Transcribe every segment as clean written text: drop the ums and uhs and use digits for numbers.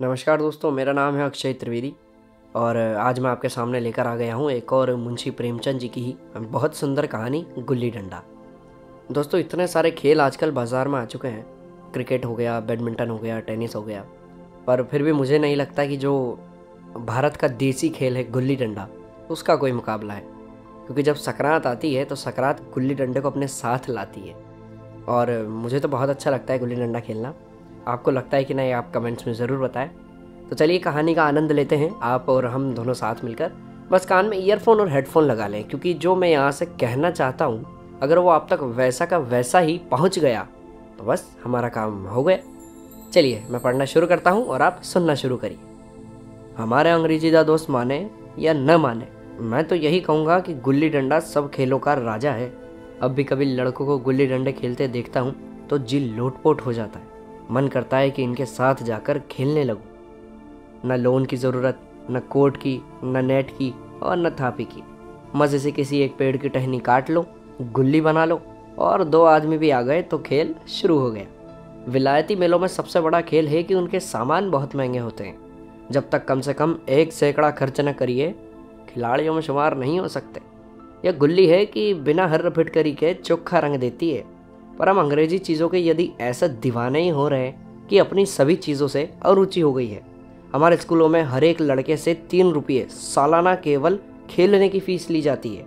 नमस्कार दोस्तों, मेरा नाम है अक्षय त्रिवेदी और आज मैं आपके सामने लेकर आ गया हूँ एक और मुंशी प्रेमचंद जी की ही बहुत सुंदर कहानी गुल्ली डंडा। दोस्तों, इतने सारे खेल आजकल बाज़ार में आ चुके हैं। क्रिकेट हो गया, बैडमिंटन हो गया, टेनिस हो गया, पर फिर भी मुझे नहीं लगता कि जो भारत का देसी खेल है गुल्ली डंडा, उसका कोई मुकाबला है। क्योंकि जब संक्रांत आती है तो संक्रांत गुल्ली डंडे को अपने साथ लाती है और मुझे तो बहुत अच्छा लगता है गुल्ली डंडा खेलना। आपको लगता है कि नहीं, आप कमेंट्स में ज़रूर बताएं। तो चलिए कहानी का आनंद लेते हैं, आप और हम दोनों साथ मिलकर। बस कान में ईयरफोन और हेडफोन लगा लें, क्योंकि जो मैं यहाँ से कहना चाहता हूँ अगर वो आप तक वैसा का वैसा ही पहुँच गया तो बस हमारा काम हो गया। चलिए मैं पढ़ना शुरू करता हूँ और आप सुनना शुरू करिए। हमारे अंग्रेजीदा दोस्त माने या न माने, मैं तो यही कहूँगा कि गुल्ली डंडा सब खेलों का राजा है। अब भी कभी लड़कों को गुल्ली डंडे खेलते देखता हूँ तो जी लोटपोट हो जाता है। मन करता है कि इनके साथ जाकर खेलने लगूं। न लोन की ज़रूरत, न कोर्ट की, न नेट की और न थापी की। मज़े से किसी एक पेड़ की टहनी काट लो, गुल्ली बना लो और दो आदमी भी आ गए तो खेल शुरू हो गया। विलायती मेलों में सबसे बड़ा खेल है कि उनके सामान बहुत महंगे होते हैं। जब तक कम से कम 1 सैकड़ा खर्च न करिए, खिलाड़ियों में शुमार नहीं हो सकते। यह गुल्ली है कि बिना हर्र फिटकरी के चोखा रंग देती है। पर हम अंग्रेजी चीज़ों के यदि ऐसे दीवाने ही हो रहे हैं कि अपनी सभी चीज़ों से अरुचि हो गई है। हमारे स्कूलों में हर एक लड़के से 3 रुपये सालाना केवल खेलने की फीस ली जाती है।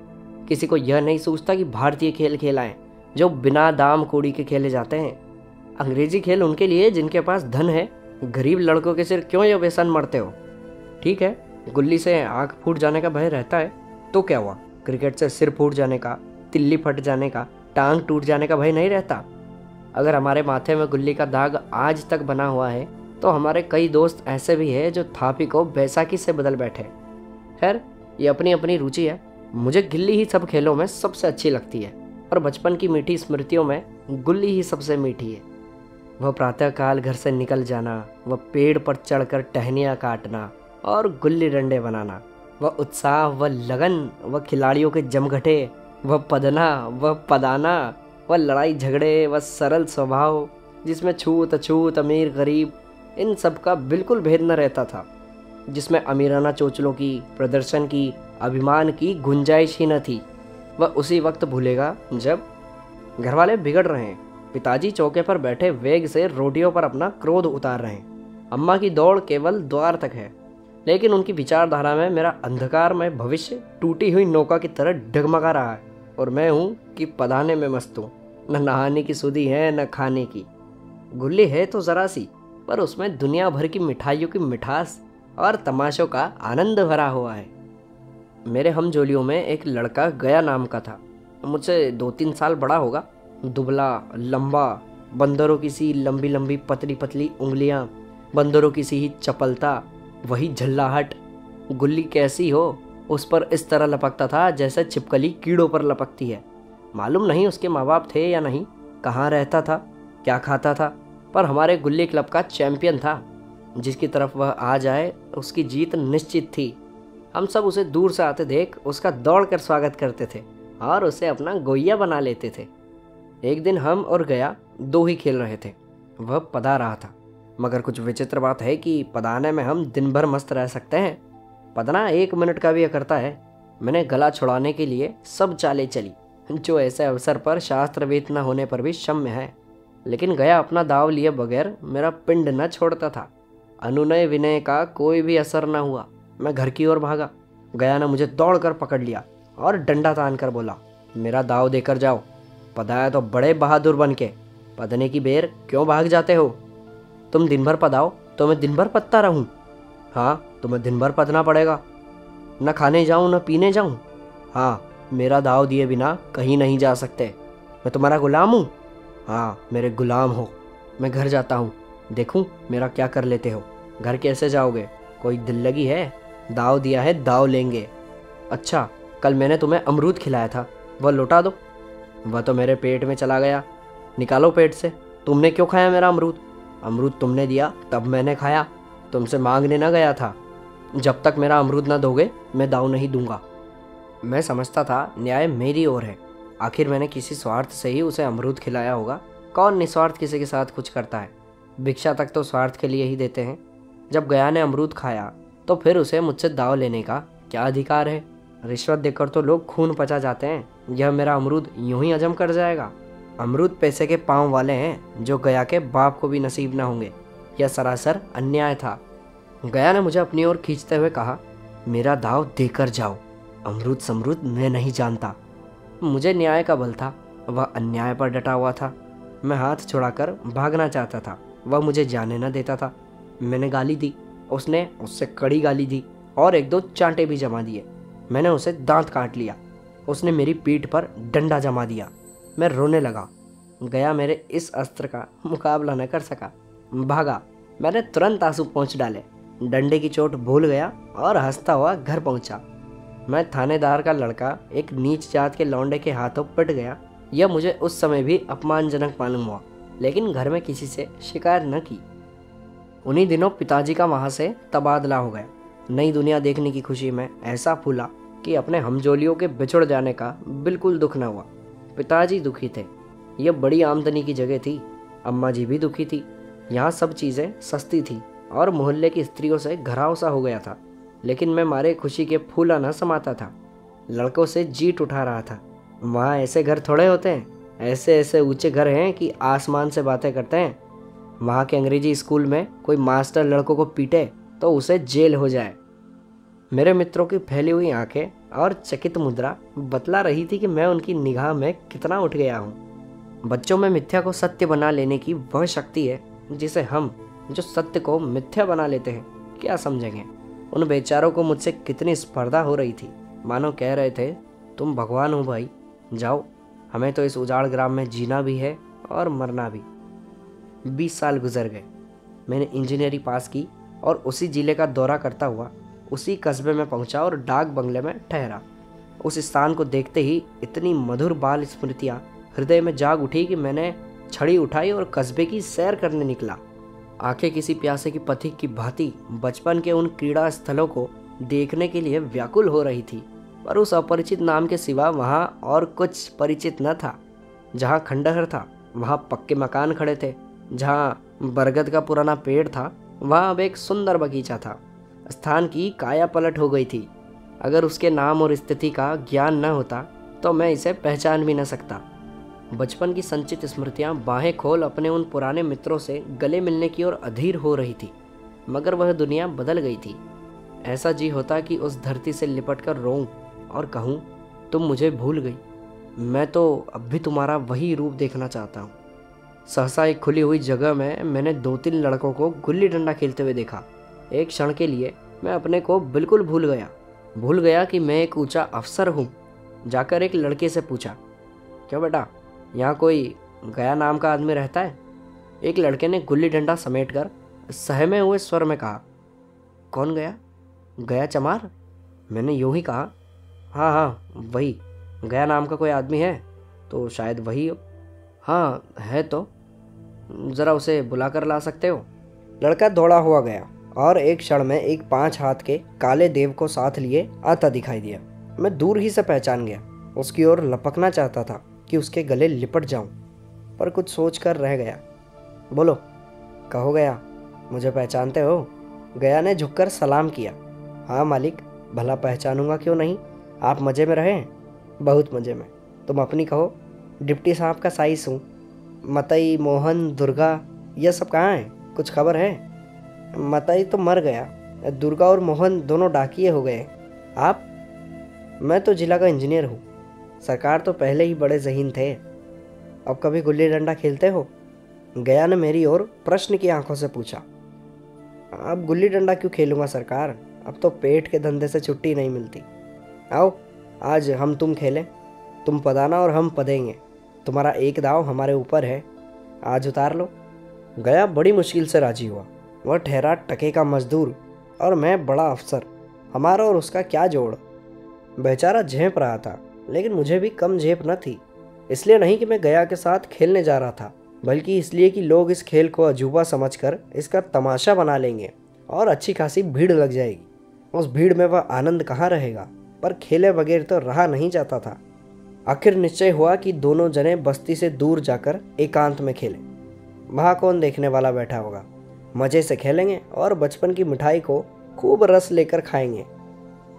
किसी को यह नहीं सोचता कि भारतीय खेल खेलाएं जो बिना दाम कौड़ी के खेले जाते हैं। अंग्रेजी खेल उनके लिए जिनके पास धन है। गरीब लड़कों के सिर क्यों ये व्यसन मरते हो? ठीक है, गुल्ली से आँख फूट जाने का भय रहता है तो क्या हुआ? क्रिकेट से सिर फूट जाने का, तिल्ली फट जाने का, टांग टूट जाने का भय नहीं रहता। अगर हमारे माथे में गुल्ली का दाग आज तक बना हुआ है तो हमारे कई दोस्त ऐसे भी हैं जो थापी को बैसाखी से बदल बैठे। खैर, ये अपनी अपनी रुचि है। मुझे गिल्ली ही सब खेलों में सबसे अच्छी लगती है और बचपन की मीठी स्मृतियों में गुल्ली ही सबसे मीठी है। वह प्रातःकाल घर से निकल जाना, वह पेड़ पर चढ़कर टहनियाँ काटना और गुल्ली डंडे बनाना, वह उत्साह, वह लगन, वह खिलाड़ियों के जमघटे, वह पदना, वह पदाना, वह लड़ाई झगड़े, वह सरल स्वभाव जिसमें छूत अछूत, अमीर गरीब, इन सब का बिल्कुल भेद न रहता था। जिसमें अमीराना चोचलों की, प्रदर्शन की, अभिमान की गुंजाइश ही न थी। वह उसी वक्त भूलेगा जब घरवाले बिगड़ रहे हैं, पिताजी चौके पर बैठे वेग से रोटियों पर अपना क्रोध उतार रहे हैं, अम्मा की दौड़ केवल द्वार तक है, लेकिन उनकी विचारधारा में मेरा अंधकार में भविष्य टूटी हुई नौका की तरह डगमगा रहा है और मैं हूँ कि पदाने में मस्त हूँ। न नहाने की सुधि है न खाने की। गुल्ली है तो ज़रा सी, पर उसमें दुनिया भर की मिठाइयों की मिठास और तमाशों का आनंद भरा हुआ है। मेरे हमजोलियों में एक लड़का गया नाम का था। मुझसे 2-3 साल बड़ा होगा। दुबला, लंबा, बंदरों की सी लंबी लंबी पतली पतली उंगलियाँ, बंदरों की सी ही चपलता, वही झल्लाहट। गुल्ली कैसी हो उस पर इस तरह लपकता था जैसे छिपकली कीड़ों पर लपकती है। मालूम नहीं उसके माँ बाप थे या नहीं, कहाँ रहता था, क्या खाता था, पर हमारे गुल्ली क्लब का चैंपियन था। जिसकी तरफ वह आ जाए उसकी जीत निश्चित थी। हम सब उसे दूर से आते देख उसका दौड़ कर स्वागत करते थे और उसे अपना गोइया बना लेते थे। एक दिन हम और गया 2 ही खेल रहे थे। वह पदा रहा था, मगर कुछ विचित्र बात है कि पदाने में हम दिन भर मस्त रह सकते हैं। पदना 1 मिनट का भी करता है। मैंने गला छुड़ाने के लिए सब चालें चली जो ऐसे अवसर पर शास्त्रवेद न होने पर भी क्षम्य है, लेकिन गया अपना दाव लिए बगैर मेरा पिंड न छोड़ता था। अनुनय विनय का कोई भी असर न हुआ। मैं घर की ओर भागा। गया ने मुझे दौड़कर पकड़ लिया और डंडा तान कर बोला, मेरा दाव देकर जाओ। पदाया तो बड़े बहादुर बन के, पदने की बेर क्यों भाग जाते हो? तुम दिन भर पदाओ तो मैं दिन भर पदता रहूं? हाँ, तुम्हें दिन भर पदना पड़ेगा। न खाने जाऊं न पीने जाऊं? हाँ, मेरा दाव दिए बिना कहीं नहीं जा सकते। मैं तुम्हारा गुलाम हूँ? हाँ, मेरे गुलाम हो। मैं घर जाता हूँ, देखूं मेरा क्या कर लेते हो। घर कैसे जाओगे? कोई दिल लगी है? दाव दिया है, दाव लेंगे। अच्छा, कल मैंने तुम्हें अमरूद खिलाया था, वह लौटा दो। वह तो मेरे पेट में चला गया, निकालो पेट से। तुमने क्यों खाया मेरा अमरूद? अमरूद तुमने दिया तब मैंने खाया, तुमसे मांगने न गया था। जब तक मेरा अमरूद न दोगे मैं दाव नहीं दूंगा। मैं समझता था न्याय मेरी ओर है। आखिर मैंने किसी स्वार्थ से ही उसे अमरूद खिलाया होगा। कौन निस्वार्थ किसी के साथ कुछ करता है? भिक्षा तक तो स्वार्थ के लिए ही देते हैं। जब गया ने अमरूद खाया तो फिर उसे मुझसे दाव लेने का क्या अधिकार है? रिश्वत देकर तो लोग खून पचा जाते हैं, यह मेरा अमरूद यूं ही हजम कर जाएगा? अमरूद पैसे के पाँव वाले हैं जो गया के बाप को भी नसीब न होंगे। यह सरासर अन्याय था। गया ने मुझे अपनी ओर खींचते हुए कहा, मेरा दाव देकर जाओ, अमरूद समरूद मैं नहीं जानता। मुझे न्याय का बल था, वह अन्याय पर डटा हुआ था। मैं हाथ छुड़ाकर भागना चाहता था, वह मुझे जाने न देता था। मैंने गाली दी, उसने उससे कड़ी गाली दी और एक दो चांटे भी जमा दिए। मैंने उसे दांत काट लिया, उसने मेरी पीठ पर डंडा जमा दिया। मैं रोने लगा। गया मेरे इस अस्त्र का मुकाबला न कर सका, भागा। मैंने तुरंत आंसू पोंछ डाले, डंडे की चोट भूल गया और हंसता हुआ घर पहुंचा। मैं थानेदार का लड़का एक नीच जात के लौंडे के हाथों पिट गया, यह मुझे उस समय भी अपमानजनक मालूम हुआ, लेकिन घर में किसी से शिकायत न की। उन्हीं दिनों पिताजी का वहाँ से तबादला हो गया। नई दुनिया देखने की खुशी में ऐसा फूला कि अपने हमजोलियों के बिछुड़ जाने का बिल्कुल दुख न हुआ। पिताजी दुखी थे, यह बड़ी आमदनी की जगह थी। अम्मा जी भी दुखी थी, यहाँ सब चीज़ें सस्ती थी और मोहल्ले की स्त्रियों से घराव सा हो गया था। लेकिन मैं मारे खुशी के फूला न समाता था, लड़कों से जीट उठा रहा था। वहाँ ऐसे घर थोड़े होते हैं, ऐसे ऐसे ऊंचे घर हैं कि आसमान से बातें करते हैं। वहाँ के अंग्रेजी स्कूल में कोई मास्टर लड़कों को पीटे तो उसे जेल हो जाए। मेरे मित्रों की फैली हुई आंखें और चकित मुद्रा बतला रही थी कि मैं उनकी निगाह में कितना उठ गया हूँ। बच्चों में मिथ्या को सत्य बना लेने की वह शक्ति है जिसे हम, जो सत्य को मिथ्या बना लेते हैं, क्या समझेंगे। उन बेचारों को मुझसे कितनी स्पर्धा हो रही थी, मानो कह रहे थे, तुम भगवान हो भाई, जाओ, हमें तो इस उजाड़ ग्राम में जीना भी है और मरना भी। 20 साल गुजर गए। मैंने इंजीनियरिंग पास की और उसी जिले का दौरा करता हुआ उसी कस्बे में पहुंचा और डाक बंगले में ठहरा। उस स्थान को देखते ही इतनी मधुर बाल स्मृतियाँ हृदय में जाग उठी कि मैंने छड़ी उठाई और कस्बे की सैर करने निकला। आंखें किसी प्यासे की पथिक की भांति बचपन के उन क्रीड़ा स्थलों को देखने के लिए व्याकुल हो रही थी, पर उस अपरिचित नाम के सिवा वहाँ और कुछ परिचित न था। जहाँ खंडहर था वहाँ पक्के मकान खड़े थे, जहाँ बरगद का पुराना पेड़ था वहाँ अब एक सुंदर बगीचा था। स्थान की काया पलट हो गई थी। अगर उसके नाम और स्थिति का ज्ञान न होता तो मैं इसे पहचान भी न सकता। बचपन की संचित स्मृतियाँ बाहें खोल अपने उन पुराने मित्रों से गले मिलने की ओर अधीर हो रही थी, मगर वह दुनिया बदल गई थी। ऐसा जी होता कि उस धरती से लिपट कर रोऊं और कहूँ, तुम मुझे भूल गई, मैं तो अब भी तुम्हारा वही रूप देखना चाहता हूँ। सहसा एक खुली हुई जगह में मैंने 2-3 लड़कों को गुल्ली डंडा खेलते हुए देखा। एक क्षण के लिए मैं अपने को बिल्कुल भूल गया कि मैं एक ऊंचा अफसर हूँ। जाकर एक लड़के से पूछा, क्यों बेटा, यहाँ कोई गया नाम का आदमी रहता है? एक लड़के ने गुल्ली डंडा समेटकर सहमे हुए स्वर में कहा, कौन गया? गया चमार? मैंने यूं ही कहा, हाँ हाँ वही। गया नाम का कोई आदमी है तो शायद वही हो। हाँ है तो, ज़रा उसे बुला कर ला सकते हो? लड़का दौड़ा हुआ गया और एक क्षण में एक 5 हाथ के काले देव को साथ लिए आता दिखाई दिया। मैं दूर ही से पहचान गया। उसकी ओर लपकना चाहता था कि उसके गले लिपट जाऊं, पर कुछ सोच कर रह गया। बोलो, कहो गया, मुझे पहचानते हो? गया ने झुककर सलाम किया। हाँ मालिक, भला पहचानूंगा क्यों नहीं। आप मज़े में रहें? बहुत मज़े में। तुम अपनी कहो। डिप्टी साहब का साइस हूँ। मतई, मोहन, दुर्गा, यह सब कहाँ हैं? कुछ खबर है? मतई तो मर गया, दुर्गा और मोहन दोनों डाकिये हो गए। आप? मैं तो जिला का इंजीनियर हूँ। सरकार तो पहले ही बड़े ज़हीन थे। अब कभी गुल्ली डंडा खेलते हो? गया ने मेरी ओर प्रश्न की आंखों से पूछा। अब गुल्ली डंडा क्यों खेलूंगा सरकार, अब तो पेट के धंधे से छुट्टी नहीं मिलती। आओ आज हम तुम खेलें, तुम पदाना और हम पदेंगे। तुम्हारा एक दाव हमारे ऊपर है, आज उतार लो। गया बड़ी मुश्किल से राजी हुआ। वह ठहरा टके का मजदूर और मैं बड़ा अफसर, हमारा और उसका क्या जोड़। बेचारा झेप रहा था, लेकिन मुझे भी कम झेप न थी। इसलिए नहीं कि मैं गया के साथ खेलने जा रहा था, बल्कि इसलिए कि लोग इस खेल को अजूबा समझकर इसका तमाशा बना लेंगे और अच्छी खासी भीड़ लग जाएगी। उस भीड़ में वह आनंद कहाँ रहेगा, पर खेले बगैर तो रहा नहीं जाता था। आखिर निश्चय हुआ कि दोनों जने बस्ती से दूर जाकर एकांत में खेलें। वहाँ कौन देखने वाला बैठा होगा, मज़े से खेलेंगे और बचपन की मिठाई को खूब रस लेकर खाएंगे।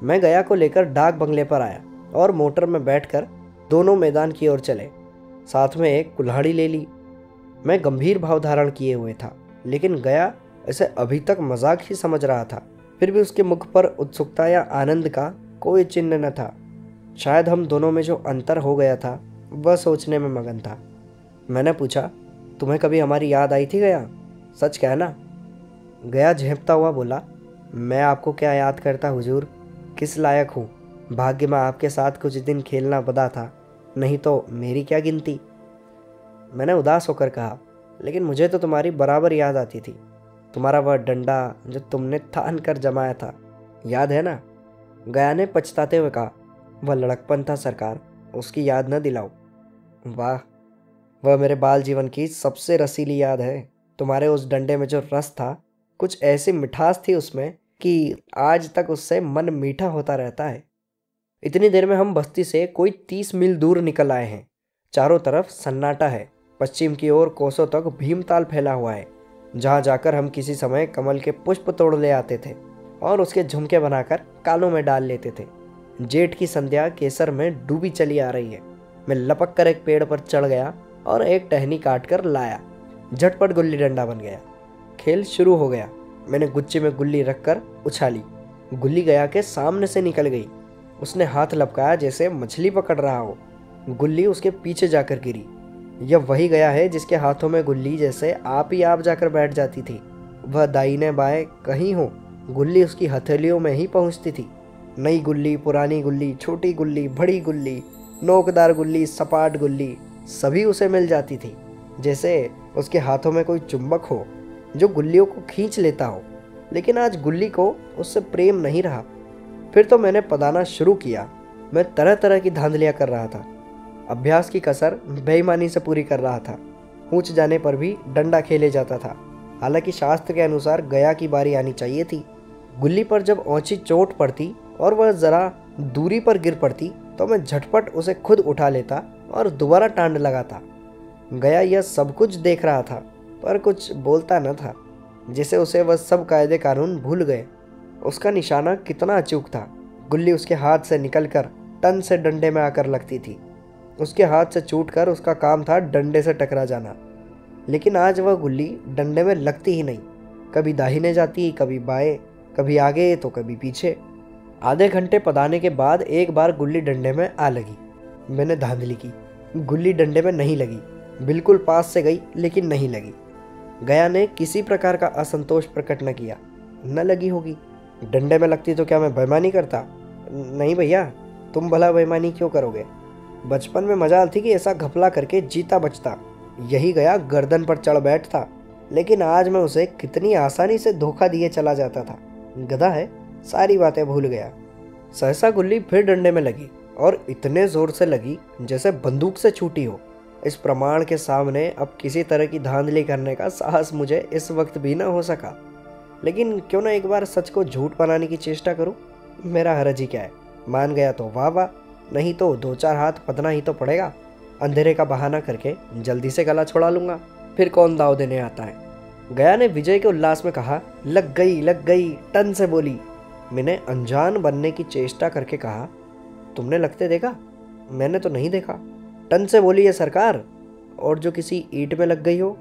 मैं गया को लेकर डाक बंगले पर आया और मोटर में बैठकर दोनों मैदान की ओर चले। साथ में एक कुल्हाड़ी ले ली। मैं गंभीर भाव धारण किए हुए था, लेकिन गया इसे अभी तक मजाक ही समझ रहा था। फिर भी उसके मुख पर उत्सुकता या आनंद का कोई चिन्ह न था। शायद हम दोनों में जो अंतर हो गया था वह सोचने में मगन था। मैंने पूछा, तुम्हें कभी हमारी याद आई थी गया? सच कहना। गया झेंपता हुआ बोला, मैं आपको क्या याद करता हुजूर, किस लायक हूँ। भाग्य में आपके साथ कुछ दिन खेलना बदा था, नहीं तो मेरी क्या गिनती। मैंने उदास होकर कहा, लेकिन मुझे तो तुम्हारी बराबर याद आती थी। तुम्हारा वह डंडा जो तुमने थान कर जमाया था, याद है ना? गया ने पछताते हुए कहा, वह लड़कपन था सरकार, उसकी याद न दिलाओ। वाह, वह मेरे बाल जीवन की सबसे रसीली याद है। तुम्हारे उस डंडे में जो रस था, कुछ ऐसी मिठास थी उसमें कि आज तक उससे मन मीठा होता रहता है। इतनी देर में हम बस्ती से कोई 30 मील दूर निकल आए हैं। चारों तरफ सन्नाटा है। पश्चिम की ओर कोसों तक भीमताल फैला हुआ है, जहाँ जाकर हम किसी समय कमल के पुष्प तोड़ ले आते थे और उसके झुमके बनाकर कानों में डाल लेते थे। जेठ की संध्या केसर में डूबी चली आ रही है। मैं लपक कर एक पेड़ पर चढ़ गया और एक टहनी काट कर लाया। झटपट गुल्ली डंडा बन गया। खेल शुरू हो गया। मैंने गुच्चे में गुल्ली रखकर उछाली। गुल्ली गया के सामने से निकल गई। उसने हाथ लपकाया जैसे मछली पकड़ रहा हो। गुल्ली उसके पीछे जाकर गिरी। यह वही गया है जिसके हाथों में गुल्ली जैसे आप ही आप जाकर बैठ जाती थी। वह दाहिने बाएं कहीं हो, गुल्ली उसकी हथेलियों में ही पहुंचती थी। नई गुल्ली, पुरानी गुल्ली, छोटी गुल्ली, बड़ी गुल्ली, नोकदार गुल्ली, सपाट गुल्ली, सभी उसे मिल जाती थी। जैसे उसके हाथों में कोई चुंबक हो जो गुल्लियों को खींच लेता हो। लेकिन आज गुल्ली को उससे प्रेम नहीं रहा। फिर तो मैंने पदाना शुरू किया। मैं तरह तरह की धांधलियाँ कर रहा था। अभ्यास की कसर बेईमानी से पूरी कर रहा था। ऊंच जाने पर भी डंडा खेले जाता था। हालांकि शास्त्र के अनुसार गया की बारी आनी चाहिए थी। गुल्ली पर जब ऊंची चोट पड़ती और वह जरा दूरी पर गिर पड़ती तो मैं झटपट उसे खुद उठा लेता और दोबारा टांड लगाता। गया यह सब कुछ देख रहा था, पर कुछ बोलता न था, जैसे उसे वह सब कायदे कानून भूल गए। उसका निशाना कितना अचूक था। गुल्ली उसके हाथ से निकलकर टन से डंडे में आकर लगती थी। उसके हाथ से छूटकर उसका काम था डंडे से टकरा जाना। लेकिन आज वह गुल्ली डंडे में लगती ही नहीं। कभी दाहिने जाती, कभी बाएं, कभी आगे तो कभी पीछे। आधे घंटे पदाने के बाद एक बार गुल्ली डंडे में आ लगी। मैंने धांधली की। गुल्ली डंडे में नहीं लगी। बिल्कुल पास से गई, लेकिन नहीं लगी। गया ने किसी प्रकार का असंतोष प्रकट न किया। न लगी होगी। डंडे में लगती तो क्या मैं बेईमानी करता? नहीं भैया, तुम भला बेईमानी क्यों करोगे? बचपन में मजाल थी कि ऐसा घपला करके जीता बचता। यही गया गर्दन पर चढ़ बैठता। लेकिन आज मैं उसे कितनी आसानी से धोखा दिए चला जाता था। गधा है, सारी बातें भूल गया। सहसा गुल्ली फिर डंडे में लगी और इतने जोर से लगी जैसे बंदूक से छूटी हो। इस प्रमाण के सामने अब किसी तरह की धांधली करने का साहस मुझे इस वक्त भी न हो सका। लेकिन क्यों ना एक बार सच को झूठ बनाने की चेष्टा करूं? मेरा हरज ही क्या है। मान गया तो वाह वाह, नहीं तो 2-4 हाथ पदना ही तो पड़ेगा। अंधेरे का बहाना करके जल्दी से गला छोड़ा लूंगा। फिर कौन दाव देने आता है? गया ने विजय के उल्लास में कहा, लग गई, टन से बोली। मैंने अनजान बनने की चेष्टा करके कहा, तुमने लगते देखा? मैंने तो नहीं देखा। टन से बोली है सरकार, और जो किसी ईंट में लग गई हो।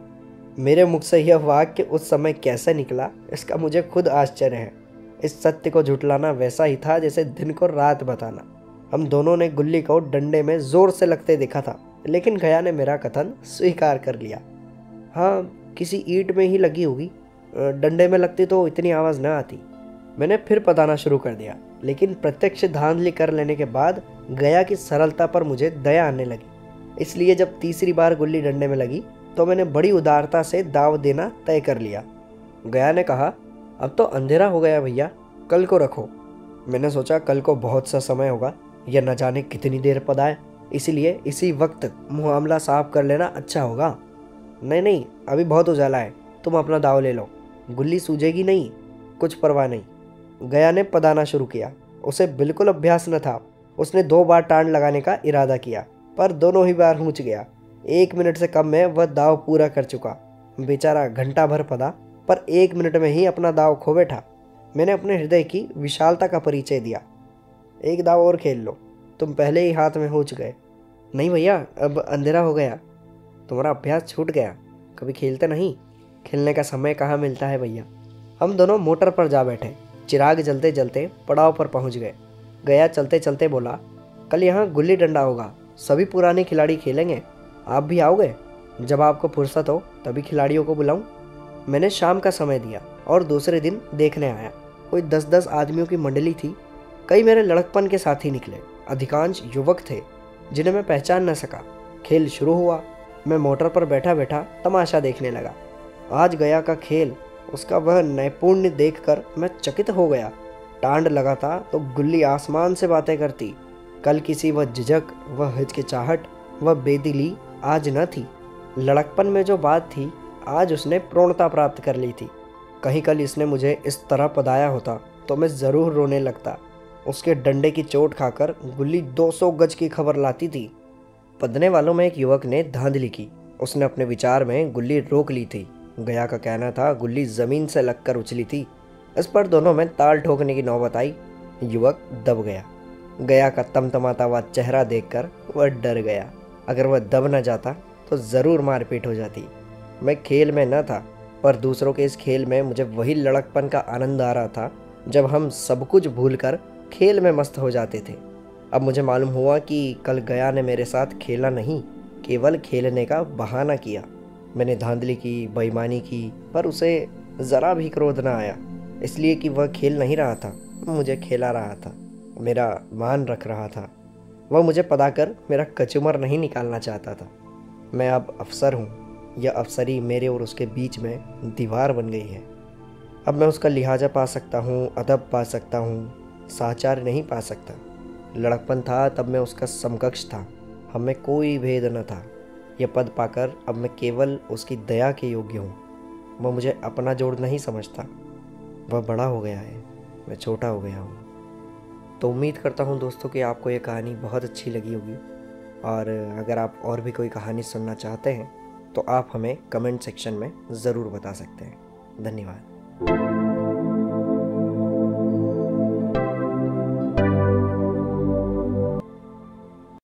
मेरे मुख से यह वाक्य उस समय कैसे निकला, इसका मुझे खुद आश्चर्य है। इस सत्य को झुठलाना वैसा ही था जैसे दिन को रात बताना। हम दोनों ने गुल्ली को डंडे में जोर से लगते देखा था, लेकिन गया ने मेरा कथन स्वीकार कर लिया। हाँ, किसी ईंट में ही लगी होगी। डंडे में लगती तो इतनी आवाज़ न आती। मैंने फिर पताना शुरू कर दिया, लेकिन प्रत्यक्ष धांधली कर लेने के बाद गया की सरलता पर मुझे दया आने लगी। इसलिए जब तीसरी बार गुल्ली डंडे में लगी तो मैंने बड़ी उदारता से दाव देना तय कर लिया। गया ने कहा, अब तो अंधेरा हो गया भैया, कल को रखो। मैंने सोचा कल को बहुत सा समय होगा, यह न जाने कितनी देर पदाए, इसलिए इसी वक्त मामला साफ कर लेना अच्छा होगा। नहीं, अभी बहुत उजाला है, तुम अपना दाव ले लो, गुल्ली सूझेगी नहीं, कुछ परवाह नहीं। गया ने पदाना शुरू किया। उसे बिल्कुल अभ्यास न था। उसने 2 बार टांड लगाने का इरादा किया, पर दोनों ही बार ऊंच गया। 1 मिनट से कम में वह दाव पूरा कर चुका। बेचारा घंटा भर पदा पर 1 मिनट में ही अपना दाव खो बैठा। मैंने अपने हृदय की विशालता का परिचय दिया। एक दाव और खेल लो, तुम पहले ही हाथ में हो गए। नहीं भैया, अब अंधेरा हो गया, तुम्हारा अभ्यास छूट गया, कभी खेलते नहीं। खेलने का समय कहाँ मिलता है भैया। हम दोनों मोटर पर जा बैठे। चिराग जलते जलते पड़ाव पर पहुंच गए। गया चलते चलते बोला, कल यहाँ गुल्ली डंडा होगा, सभी पुराने खिलाड़ी खेलेंगे, आप भी आओगे? जब आपको फुर्सत हो तभी खिलाड़ियों को बुलाऊं। मैंने शाम का समय दिया और दूसरे दिन देखने आया। कोई 10-10 आदमियों की मंडली थी। कई मेरे लड़कपन के साथी निकले। अधिकांश युवक थे जिन्हें मैं पहचान न सका। खेल शुरू हुआ। मैं मोटर पर बैठा बैठा तमाशा देखने लगा। आज गया का खेल, उसका वह नैपुण्य देखकर मैं चकित हो गया। टांड लगा था तो गुल्ली आसमान से बातें करती। कल किसी वह झिझक, वह हिचकिचाहट, वह बेदिली आज न थी। लड़कपन में जो बात थी आज उसने पूर्णता प्राप्त कर ली थी। कहीं कल इसने मुझे इस तरह पदाया होता तो मैं ज़रूर रोने लगता। उसके डंडे की चोट खाकर गुल्ली 200 गज की खबर लाती थी। पदने वालों में एक युवक ने धांधली की। उसने अपने विचार में गुल्ली रोक ली थी। गया का कहना था गुल्ली ज़मीन से लगकर उछली थी। इस पर दोनों में ताल ठोकने की नौबत आई। युवक दब गया। गया का तमतमाता हुआ चेहरा देखकर वह डर गया। अगर वह दब न जाता तो ज़रूर मारपीट हो जाती। मैं खेल में न था, पर दूसरों के इस खेल में मुझे वही लड़कपन का आनंद आ रहा था जब हम सब कुछ भूलकर खेल में मस्त हो जाते थे। अब मुझे मालूम हुआ कि कल गया ने मेरे साथ खेला नहीं, केवल खेलने का बहाना किया। मैंने धांधली की, बेईमानी की, पर उसे ज़रा भी क्रोध न आया, इसलिए कि वह खेल नहीं रहा था, मुझे खेला रहा था, मेरा मान रख रहा था। वह मुझे पदाकर मेरा कचूमर नहीं निकालना चाहता था। मैं अब अफसर हूँ। यह अफसरी मेरे और उसके बीच में दीवार बन गई है। अब मैं उसका लिहाजा पा सकता हूँ, अदब पा सकता हूँ, साचार नहीं पा सकता। लड़कपन था तब मैं उसका समकक्ष था, हम में कोई भेद न था। यह पद पाकर अब मैं केवल उसकी दया के योग्य हूँ। वह मुझे अपना जोड़ नहीं समझता। वह बड़ा हो गया है, मैं छोटा हो गया हूँ। तो उम्मीद करता हूँ दोस्तों कि आपको ये कहानी बहुत अच्छी लगी होगी, और अगर आप और भी कोई कहानी सुनना चाहते हैं तो आप हमें कमेंट सेक्शन में ज़रूर बता सकते हैं। धन्यवाद।